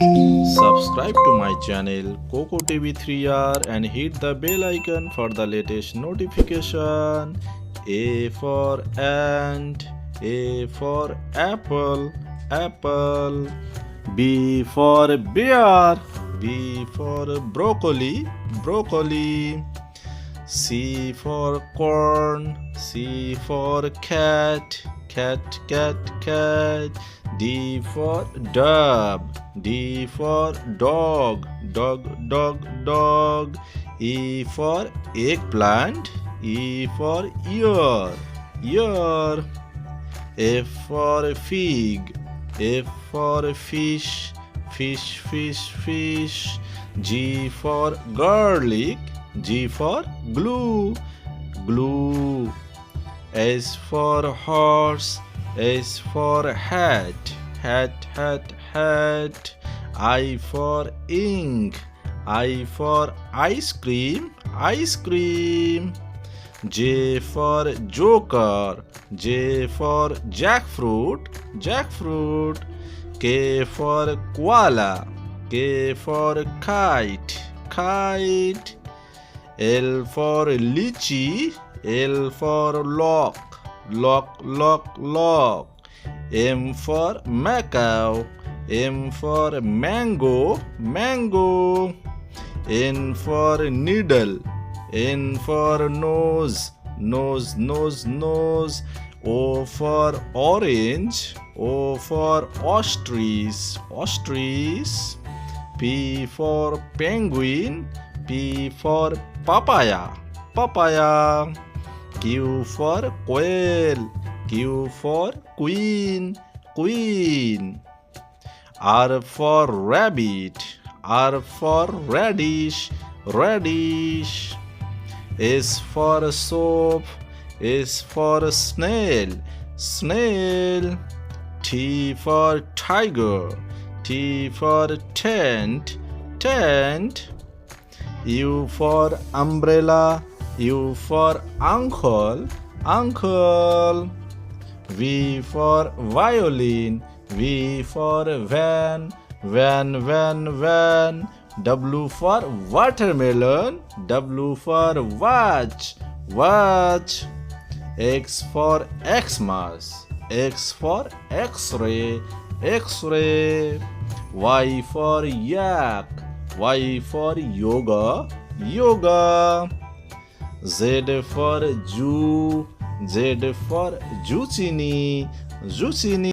Subscribe to my channel Coco TV 3R and hit the bell icon for the latest notification. A for ant, A for apple, apple. B for bear, B for broccoli, broccoli. C for corn, C for cat, cat, cat, cat. D for dove, D for dog, dog, dog, dog. E for eggplant, E for ear, ear. F for fig, F for fish, fish, fish, fish. G for garlic, G for glue, glue. S for horse, S for hat, hat, hat, hat. I for ink, I for ice cream, ice cream. J for joker, J for jackfruit, jackfruit. K for koala, K for kite, kite. L for lychee, L for lock, lock, lock, lock. M for macaw, M for mango, mango. N for needle, N for nose, nose, nose, nose. O for orange, O for ostrich, ostrich. P for penguin, P for papaya, papaya. Q for quail, Q for queen, queen. R for rabbit, R for radish, radish. S for soap, S for snail, snail. T for tiger, T for tent, tent. U for umbrella, U for uncle, uncle. V for violin, V for van, van, van, van. W for watermelon, W for watch, watch. X for Xmas, X for X-ray, X-ray. Y for yak, Y for yoga, yoga. Z for Jew, Z for zucchini, zucchini.